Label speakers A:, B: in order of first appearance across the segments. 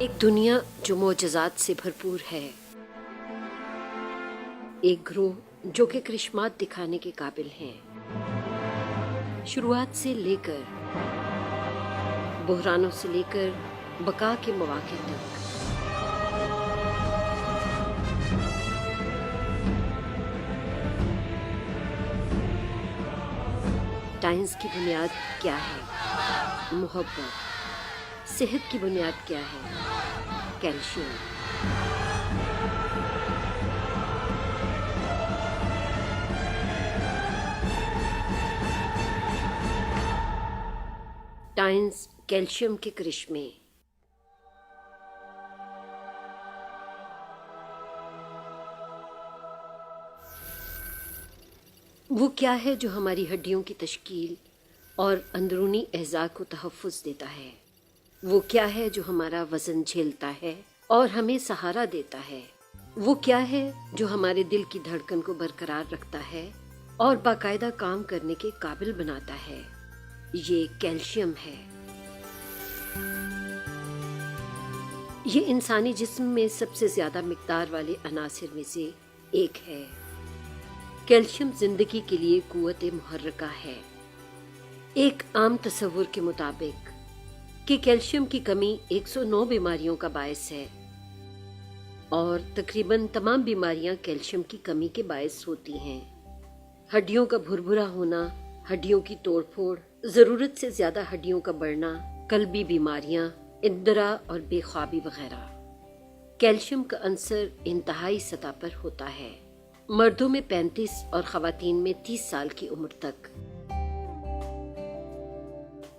A: ایک دنیا جو معجزات سے بھرپور ہے، ایک گروہ جو کہ کرشمات دکھانے کے قابل ہیں، شروعات سے لے کر بحرانوں سے لے کر بقا کے مواقع تک۔ ٹائنز کی بنیاد کیا ہے؟ محبت۔ صحت کی بنیاد کیا ہے؟ کیلشیم۔ ٹائنز کیلشیم کے کرشمے۔ وہ کیا ہے جو ہماری ہڈیوں کی تشکیل اور اندرونی اعضاء کو تحفظ دیتا ہے؟ وہ کیا ہے جو ہمارا وزن جھیلتا ہے اور ہمیں سہارا دیتا ہے؟ وہ کیا ہے جو ہمارے دل کی دھڑکن کو برقرار رکھتا ہے اور باقاعدہ کام کرنے کے قابل بناتا ہے؟ یہ کیلشیم ہے۔ یہ انسانی جسم میں سب سے زیادہ مقدار والے عناصر میں سے ایک ہے۔ کیلشیم زندگی کے لیے قوت محرکہ ہے۔ ایک عام تصور کے مطابق کہ کیلشیم کی کمی 109 بیماریوں کا باعث ہے، اور تقریباً تمام بیماریاں کیلشیم کی کمی کے باعث ہوتی ہیں۔ ہڈیوں کا بھربھرا ہونا، ہڈیوں کی توڑ پھوڑ، ضرورت سے زیادہ ہڈیوں کا بڑھنا، قلبی بیماریاں، اندرا اور بے خوابی وغیرہ۔ کیلشیم کا عنصر انتہائی سطح پر ہوتا ہے، مردوں میں 35 اور خواتین میں 30 سال کی عمر تک۔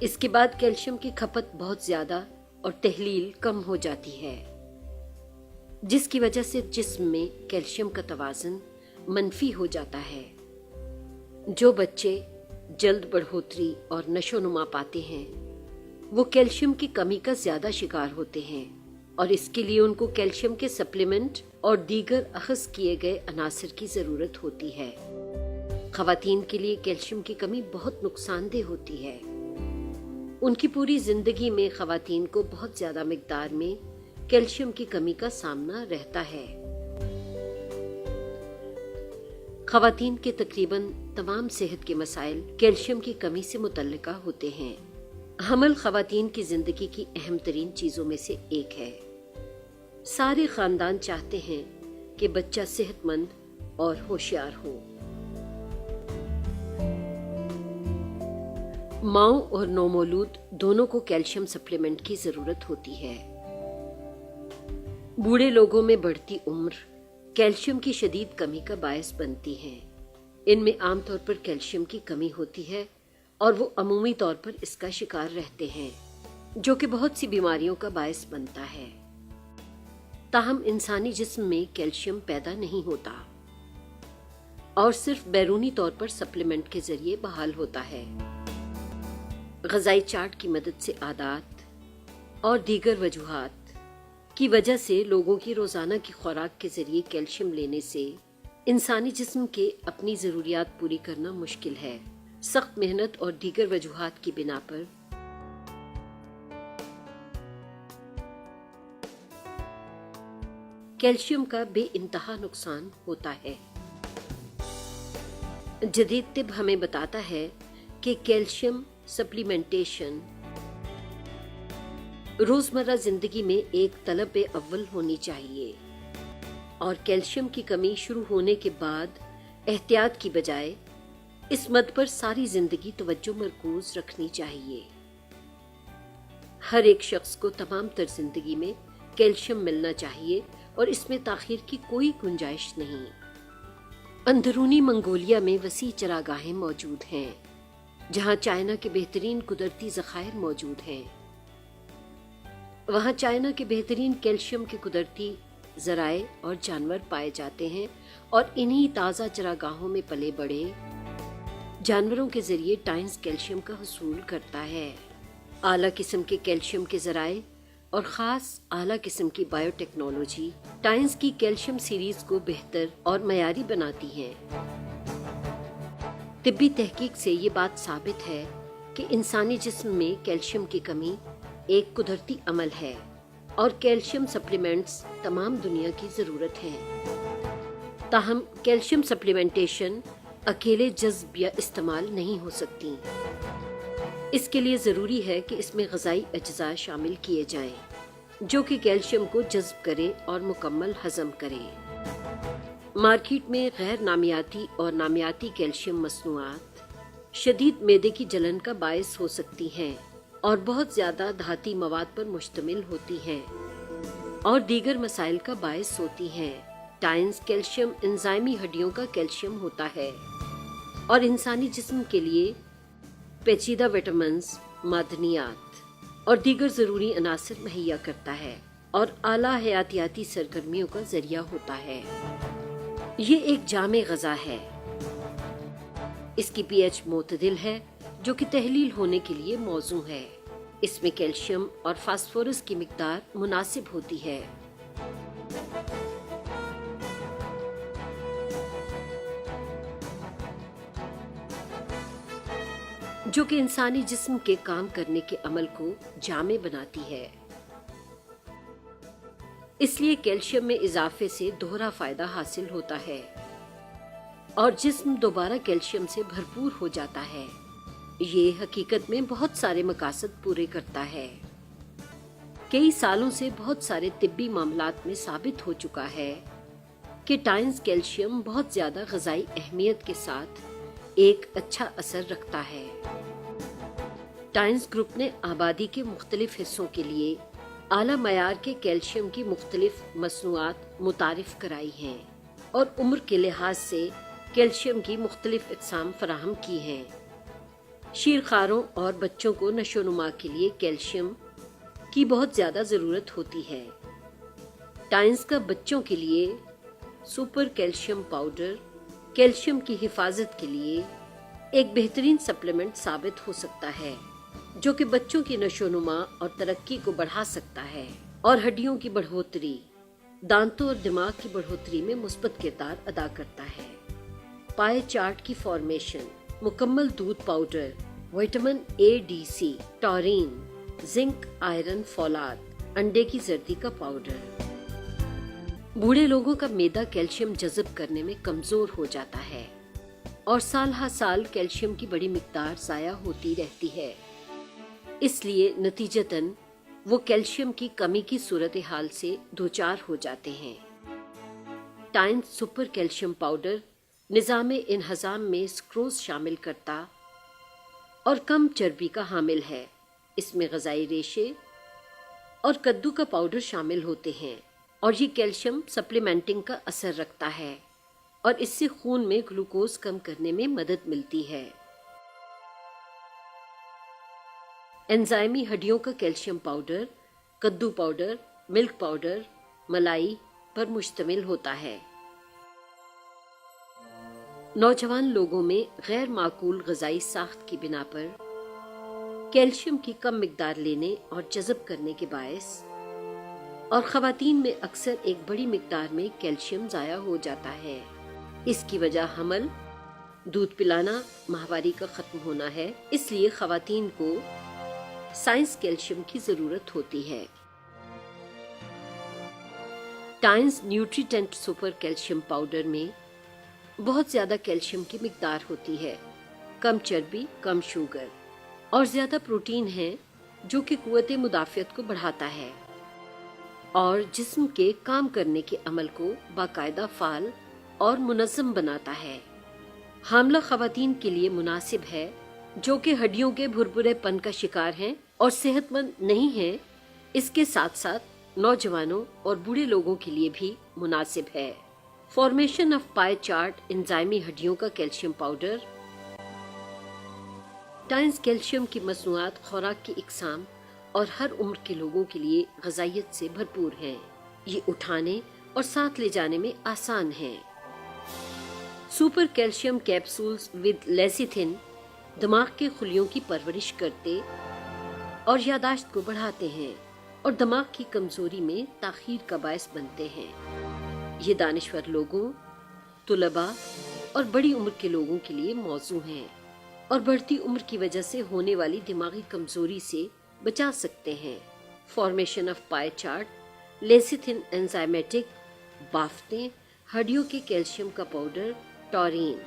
A: اس کے بعد کیلشیم کی کھپت بہت زیادہ اور تحلیل کم ہو جاتی ہے، جس کی وجہ سے جسم میں کیلشیم کا توازن منفی ہو جاتا ہے۔ جو بچے جلد بڑھوتری اور نشو و نما پاتے ہیں وہ کیلشیم کی کمی کا زیادہ شکار ہوتے ہیں، اور اس کے لیے ان کو کیلشیم کے سپلیمنٹ اور دیگر اخذ کیے گئے عناصر کی ضرورت ہوتی ہے۔ خواتین کے لیے کیلشیم کی کمی بہت نقصان دہ ہوتی ہے۔ ان کی پوری زندگی میں خواتین کو بہت زیادہ مقدار میں کیلشیم کی کمی کا سامنا رہتا ہے۔ خواتین کے تقریباً تمام صحت کے مسائل کیلشیم کی کمی سے متعلقہ ہوتے ہیں۔ حمل خواتین کی زندگی کی اہم ترین چیزوں میں سے ایک ہے۔ سارے خاندان چاہتے ہیں کہ بچہ صحت مند اور ہوشیار ہو۔ ماؤں اور نومولود دونوں کو کیلشیم سپلیمنٹ کی ضرورت ہوتی ہے۔ بوڑھے لوگوں میں بڑھتی عمر کیلشیم کی شدید کمی کا باعث بنتی ہے۔ ان میں عام طور پر کیلشیم کی کمی ہوتی ہے اور وہ عمومی طور پر اس کا شکار رہتے ہیں، جو کہ بہت سی بیماریوں کا باعث بنتا ہے۔ تاہم انسانی جسم میں کیلشیم پیدا نہیں ہوتا اور صرف بیرونی طور پر سپلیمنٹ کے ذریعے بحال ہوتا ہے۔ غذائی چارٹ کی مدد سے عادات اور دیگر وجوہات کی وجہ سے لوگوں کی روزانہ کی خوراک کے ذریعے کیلشیم لینے سے انسانی جسم کے اپنی ضروریات پوری کرنا مشکل ہے۔ سخت محنت اور دیگر وجوہات کی بنا پر کیلشیم کا بے انتہا نقصان ہوتا ہے۔ جدید طب ہمیں بتاتا ہے کہ کیلشیم سپلیمنٹیشن روزمرہ زندگی میں ایک طلب اول ہونی چاہیے، اور کیلشیم کی کمی شروع ہونے کے بعد احتیاط کی بجائے اس مد پر ساری زندگی توجہ مرکوز رکھنی چاہیے۔ ہر ایک شخص کو تمام تر زندگی میں کیلشیم ملنا چاہیے اور اس میں تاخیر کی کوئی گنجائش نہیں۔ اندرونی منگولیا میں وسیع چراگاہیں موجود ہیں جہاں چائنا کے بہترین قدرتی ذخائر موجود ہیں۔ وہاں چائنا کے بہترین کیلشیم کے قدرتی ذرائع اور جانور پائے جاتے ہیں، اور انہی تازہ چراگاہوں میں پلے بڑے جانوروں کے ذریعے ٹائنز کیلشیم کا حصول کرتا ہے۔ اعلیٰ قسم کے کیلشیم کے ذرائع اور خاص اعلیٰ قسم کی بائیو ٹیکنالوجی ٹائنز کی کیلشیم سیریز کو بہتر اور معیاری بناتی ہیں۔ طبی تحقیق سے یہ بات ثابت ہے کہ انسانی جسم میں کیلشیم کی کمی ایک قدرتی عمل ہے اور کیلشیم سپلیمنٹس تمام دنیا کی ضرورت ہیں۔ تاہم کیلشیم سپلیمنٹیشن اکیلے جذب یا استعمال نہیں ہو سکتی۔ اس کے لیے ضروری ہے کہ اس میں غذائی اجزاء شامل کیے جائیں جو کہ کیلشیم کو جذب کرے اور مکمل ہضم کرے۔ مارکیٹ میں غیر نامیاتی اور نامیاتی کیلشیم مصنوعات شدید معدے کی جلن کا باعث ہو سکتی ہیں اور بہت زیادہ دھاتی مواد پر مشتمل ہوتی ہیں اور دیگر مسائل کا باعث ہوتی ہیں۔ ٹائنز کیلشیم انزائمی ہڈیوں کا کیلشیم ہوتا ہے اور انسانی جسم کے لیے پیچیدہ وٹامنز، معدنیات اور دیگر ضروری عناصر مہیا کرتا ہے اور اعلیٰ حیاتیاتی سرگرمیوں کا ذریعہ ہوتا ہے۔ یہ ایک جامع غذا ہے۔ اس کی پی ایچ معتدل ہے جو کہ تحلیل ہونے کے لیے موزوں ہے۔ اس میں کیلشیم اور فاسفورس کی مقدار مناسب ہوتی ہے۔ جو کہ انسانی جسم کے کام کرنے کے عمل کو جامع بناتی ہے۔ اس لیے کیلشیم میں اضافے سے دوہرا فائدہ حاصل ہوتا ہے اور جسم دوبارہ کیلشیم سے بھرپور ہو جاتا ہے۔ یہ حقیقت میں بہت سارے مقاصد پورے کرتا ہے۔ کئی سالوں سے بہت سارے طبی معاملات میں ثابت ہو چکا ہے کہ ٹائنز کیلشیم بہت زیادہ غذائی اہمیت کے ساتھ ایک اچھا اثر رکھتا ہے۔ ٹائنز گروپ نے آبادی کے مختلف حصوں کے لیے اعلیٰ معیار کے کیلشیم کی مختلف مصنوعات متعارف کرائی ہیں اور عمر کے لحاظ سے کیلشیم کی مختلف اقسام فراہم کی ہیں۔ شیرخواروں اور بچوں کو نشو و نما کے لیے کیلشیم کی بہت زیادہ ضرورت ہوتی ہے۔ ٹائنز کا بچوں کے لیے سپر کیلشیم پاؤڈر کیلشیم کی حفاظت کے لیے ایک بہترین سپلیمنٹ ثابت ہو سکتا ہے جو کہ بچوں کی نشو و نما اور ترقی کو بڑھا سکتا ہے اور ہڈیوں کی بڑھوتری، دانتوں اور دماغ کی بڑھوتری میں مثبت کردار ادا کرتا ہے۔ پائے چارٹ کی فارمیشن، مکمل دودھ powder, vitamin A D C, taurine, zinc, iron, فولاد، انڈے کی زردی کا پاؤڈر۔ بوڑھے لوگوں کا معدہ کیلشیم جذب کرنے میں کمزور ہو جاتا ہے اور سال ہر سال کیلشیم کی بڑی مقدار ضائع ہوتی رہتی ہے۔ اس لیے نتیجتاً وہ کیلشیم کی کمی کی صورتحال سے دوچار ہو جاتے ہیں۔ ٹائنز سپر کیلشیم پاؤڈر نظام انہضام میں سکروز شامل کرتا اور کم چربی کا حامل ہے۔ اس میں غذائی ریشے اور کدو کا پاؤڈر شامل ہوتے ہیں اور یہ کیلشیم سپلیمنٹنگ کا اثر رکھتا ہے اور اس سے خون میں گلوکوز کم کرنے میں مدد ملتی ہے۔ انزائمی ہڈیوں کا کیلشیم پاؤڈر کدو پاؤڈر، ملک پاؤڈر، ملائی پر مشتمل ہوتا ہے۔ نوجوان لوگوں میں غیر معقول غذائی ساخت کی بنا پر کیلشیم کی کم مقدار لینے اور جذب کرنے کے باعث اور خواتین میں اکثر ایک بڑی مقدار میں کیلشیم ضائع ہو جاتا ہے۔ اس کی وجہ حمل، دودھ پلانا، ماہواری کا ختم ہونا ہے۔ اس لیے خواتین کو سائنس کیلشیم کی ضرورت ہوتی ہے۔ ٹائنز نیوٹریٹنٹ سپر کیلشیم پاؤڈر میں بہت زیادہ کیلشیم کی مقدار ہوتی ہے، کم چربی، کم شوگر اور زیادہ پروٹین ہے جو کہ قوت مدافعت کو بڑھاتا ہے اور جسم کے کام کرنے کے عمل کو باقاعدہ فعال اور منظم بناتا ہے۔ حاملہ خواتین کے لیے مناسب ہے جو کہ ہڈیوں کے بھربھرے پن کا شکار ہیں اور صحت مند نہیں ہیں۔ اس کے ساتھ ساتھ نوجوانوں اور بوڑھے لوگوں کے لیے بھی مناسب ہے۔ فارمیشن آف پائے چارٹ انزائمی ہڈیوں کا کیلشیم پاؤڈر۔ ٹائنز کیلشیم کی مصنوعات خوراک کی اقسام اور ہر عمر کے لوگوں کے لیے غذائیت سے بھرپور ہیں۔ یہ اٹھانے اور ساتھ لے جانے میں آسان ہیں۔ سپر کیلشیم کیپسولز ود لیسیتھین دماغ کے خلیوں کی پرورش کرتے اور یادداشت کو بڑھاتے ہیں اور دماغ کی کمزوری میں تاخیر کا باعث بنتے ہیں۔ یہ دانشور لوگوں، طلباء اور بڑی عمر کے لوگوں کے لیے موزوں ہیں اور بڑھتی عمر کی وجہ سے ہونے والی دماغی کمزوری سے بچا سکتے ہیں۔ فارمیشن آف پائے چارٹ، لیسیتھن انزائمیٹک بافتیں، ہڈیوں کے کیلشیم کا پاؤڈر، ٹورین۔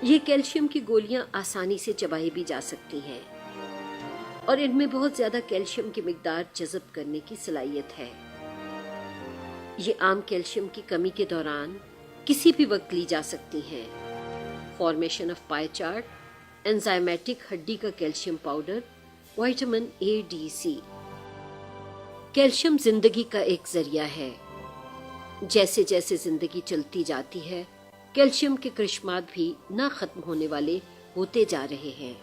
A: یہ کیلشیم کی گولیاں آسانی سے چبائی بھی جا سکتی ہیں اور ان میں بہت زیادہ کیلشیم کی مقدار جذب کرنے کی صلاحیت ہے۔ یہ عام کیلشیم کی کمی کے دوران کسی بھی وقت لی جا سکتی ہیں۔ Formation of pie chart, enzymatic ہڈی کا calcium powder, vitamin A D C. Calcium زندگی کا ایک ذریعہ ہے۔ جیسے جیسے زندگی چلتی جاتی ہے، کیلشیم کے کرشمات بھی نہ ختم ہونے والے ہوتے جا رہے ہیں۔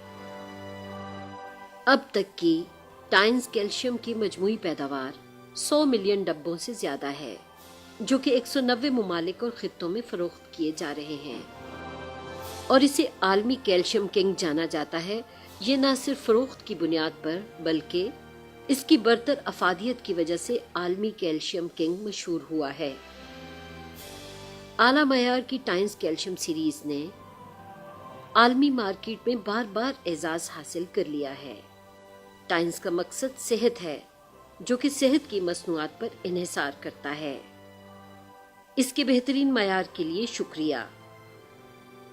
A: اب تک کی ٹائنز کیلشیم کی مجموعی پیداوار 100 ملین ڈبوں سے زیادہ ہے، جو کہ 190 ممالک اور خطوں میں فروخت کیے جا رہے ہیں، اور اسے عالمی کیلشیم کنگ جانا جاتا ہے۔ یہ نہ صرف فروخت کی بنیاد پر بلکہ اس کی برتر افادیت کی وجہ سے عالمی کیلشیم کنگ مشہور ہوا ہے۔ اعلیٰ معیار کی ٹائنز کیلشیم سیریز نے عالمی مارکیٹ میں بار بار اعزاز حاصل کر لیا ہے۔ ٹائنز کا مقصد صحت ہے، جو کہ صحت کی مصنوعات پر انحصار کرتا ہے۔ اس کے بہترین معیار کے لیے شکریہ۔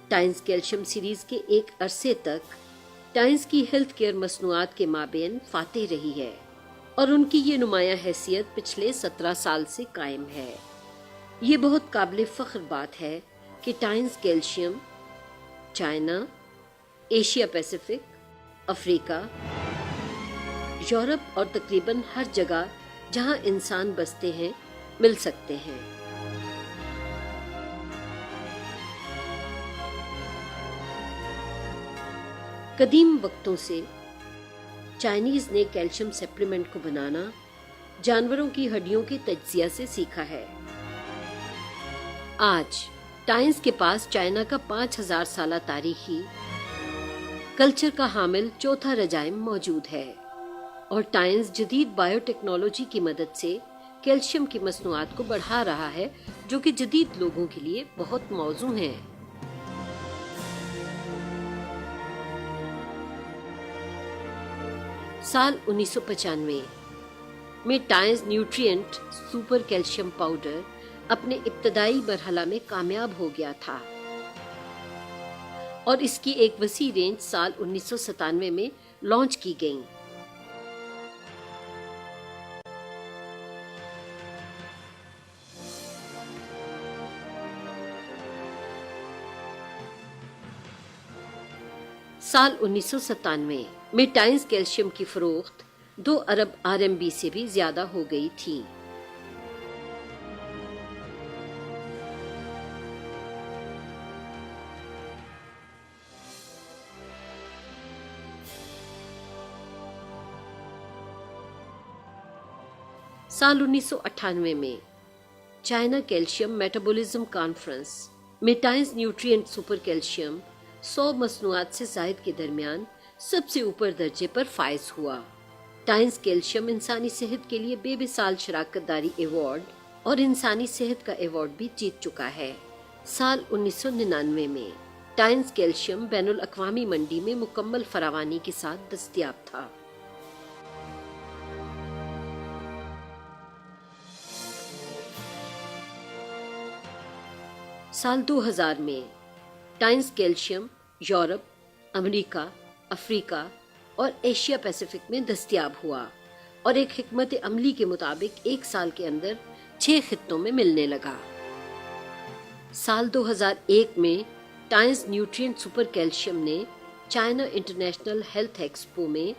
A: ٹائنز کیلشیم سیریز کے ایک عرصے تک ٹائنز کی ہیلتھ کیئر مصنوعات کے مابین فاتح رہی ہے، اور ان کی یہ نمایاں حیثیت پچھلے 17 سال سے قائم ہے۔ یہ بہت قابل فخر بات ہے کہ ٹائنز کیلشیم چائنا، ایشیا پیسیفک، افریقہ، یورپ اور تقریباً ہر جگہ جہاں انسان بستے ہیں مل سکتے ہیں۔ قدیم وقتوں سے چائنیز نے کیلشیم سپلیمنٹ کو بنانا جانوروں کی ہڈیوں کے تجزیہ سے سیکھا ہے۔ آج ٹائنز کے پاس چائنا کا 5000 سالہ تاریخی کلچر کا حامل چوتھا رجائم موجود ہے، اور ٹائنز جدید بائیو ٹیکنالوجی کی مدد سے کیلشیم کی مصنوعات کو بڑھا رہا ہے، جو کہ جدید لوگوں کے لیے بہت موزوں ہیں۔ سال 1995 میں Tiens nutrient super calcium powder اپنے ابتدائی مرحلہ میں کامیاب ہو گیا تھا، اور اس کی ایک وسیع رینج سال 1997 میں لانچ کی گئی۔ سال 1997 میں ٹائنز کیلشیم کی فروخت 2 ارب RMB سے بھی زیادہ ہو گئی تھی۔ سال 1998 میں چائنا کیلشیم میٹابولزم کانفرنس میں ٹائنز نیوٹرینٹ سپر کیلشیم 100 مصنوعات سے زائد کے درمیان سب سے اوپر درجے پر فائز ہوا۔ ٹائنز کیلشیم انسانی صحت کے لیے بے مثال شراکت داری ایوارڈ اور انسانی صحت کا ایوارڈ بھی جیت چکا ہے۔ سال 1999 میں ٹائنز کیلشیم بین الاقوامی منڈی میں مکمل فراوانی کے ساتھ دستیاب تھا۔ سال 2000 میں ٹائنز کیلشیم یورپ، امریکہ، افریقہ اور ایشیا پیسیفک میں دستیاب ہوا، اور ایک حکمت عملی کے مطابق 1 سال کے اندر 6 خطوں میں ملنے لگا۔ سال 2001 میں ٹائنز نیوٹرینٹ سپر کیلشیم نے چائنا انٹرنیشنل ہیلتھ ایکسپو میں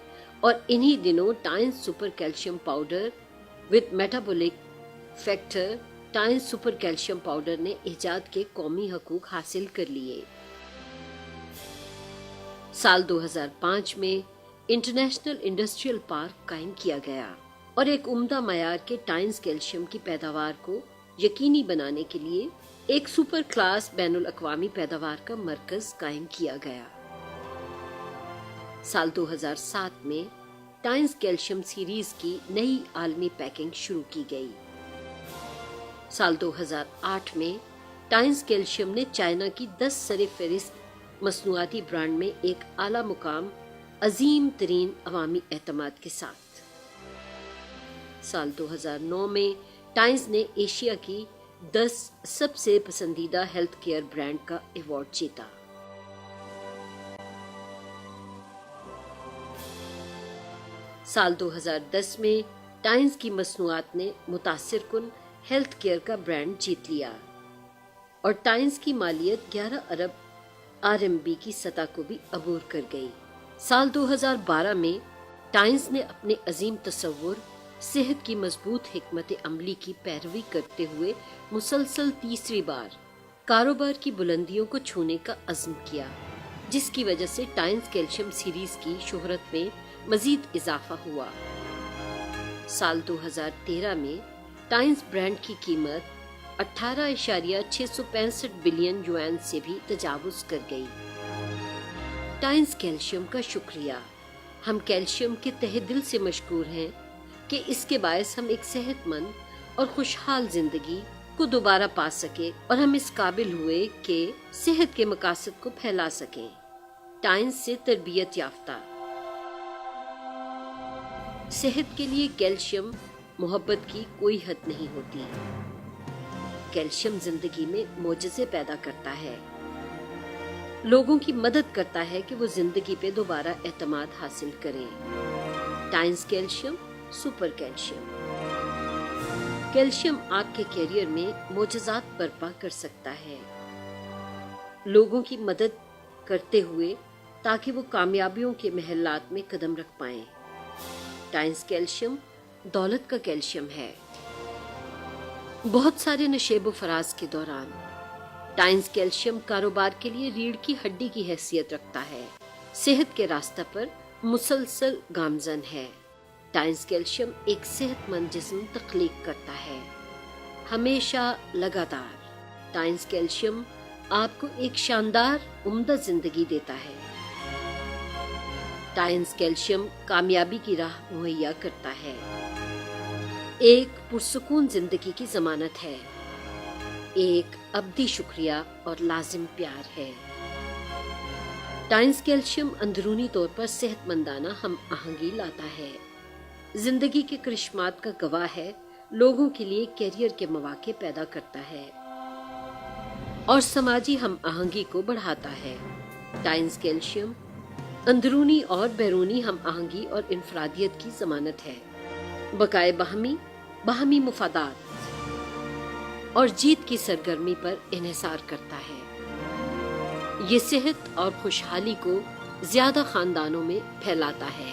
A: اور انہی دنوں Tiens super calcium powder with metabolic factor Tiens super calcium powder نے ایجاد کے قومی حقوق حاصل کر لیے۔ سال 2005 میں انٹرنیشنل انڈسٹریل پارک قائم کیا گیا، اور ایک عمدہ معیار کے ٹائنز کیلشیم کی پیداوار کو یقینی بنانے کے لیے ایک سپر کلاس بین الاقوامی پیداوار کا مرکز قائم کیا گیا۔ سال 2007 میں ٹائنز کیلشیم سیریز کی نئی عالمی پیکنگ شروع کی گئی۔ سال 2008 میں ٹائنز کیلشیم نے چائنا کی 10 سر فہرست مصنوعاتی برانڈ میں ایک اعلیٰ مقام عظیم ترین عوامی اعتماد کے ساتھ سال 2009 میں ٹائمز نے ایشیا کی 10 سب سے پسندیدہ ہیلتھ کیئر برانڈ کا ایوارڈ جیتا۔ سال 2010 میں ٹائمز کی مصنوعات نے متاثر کن ہیلتھ کیئر کا برانڈ جیت لیا اور ٹائمز کی مالیت 11 ارب RMB کی سطح کو بھی عبور کر گئی۔ سال 2012 میں ٹائمز نے اپنے عظیم تصور، صحت کی مضبوط حکمت عملی کی پیروی کرتے ہوئے مسلسل تیسری بار کاروبار کی بلندیوں کو چھونے کا عزم کیا، جس کی وجہ سے ٹائمز کیلشیم سیریز کی شہرت میں مزید اضافہ ہوا۔ سال 2013 میں ٹائمز برانڈ کی قیمت 18.665 بلین یوان سے بھی تجاوز کر گئی۔ ٹائمز کیلشیم کا شکریہ۔ ہم کیلشیم کے تہہ دل سے مشکور ہیں کہ اس کے باعث ہم ایک صحت مند اور خوشحال زندگی کو دوبارہ پا سکے اور ہم اس قابل ہوئے کہ صحت کے مقاصد کو پھیلا سکیں۔ ٹائمز سے تربیت یافتہ۔ صحت کے لیے کیلشیم محبت کی کوئی حد نہیں ہوتی۔ کیلشیم زندگی میں معجزے پیدا کرتا ہے، لوگوں کی مدد کرتا ہے کہ وہ زندگی پہ دوبارہ اعتماد حاصل کریں۔ Times calcium super calcium. Calcium آپ کے کیریئر میں معجزات برپا کر سکتا ہے، لوگوں کی مدد کرتے ہوئے تاکہ وہ کامیابیوں کے محلات میں قدم رکھ پائیں۔ ٹائمز کیلشیم دولت کا کیلشیم ہے۔ بہت سارے نشیب و فراز کے دوران ٹائمز کیلشیم کاروبار کے لیے ریڑھ کی ہڈی کی حیثیت رکھتا ہے، صحت کے راستہ پر مسلسل گامزن ہے۔ ٹائمز کیلشیم ایک صحت مند جسم تخلیق کرتا ہے، ہمیشہ لگاتار۔ ٹائمز کیلشیم آپ کو ایک شاندار عمدہ زندگی دیتا ہے۔ ٹائمز کیلشیم کامیابی کی راہ مہیا کرتا ہے، ایک پرسکون زندگی کی ضمانت ہے، ایک ابدی شکریہ اور لازم پیار ہے۔ ٹائمز کیلشیم اندرونی طور پر صحت مندانہ ہم آہنگی لاتا ہے، زندگی کے کرشمات کا گواہ ہے، لوگوں کے لیے کیریئر کے مواقع پیدا کرتا ہے اور سماجی ہم آہنگی کو بڑھاتا ہے۔ ٹائمز کیلشیم اندرونی اور بیرونی ہم آہنگی اور انفرادیت کی ضمانت ہے، بقائے باہمی مفادات اور جیت کی سرگرمی پر انحصار کرتا ہے۔ یہ صحت اور خوشحالی کو زیادہ خاندانوں میں پھیلاتا ہے۔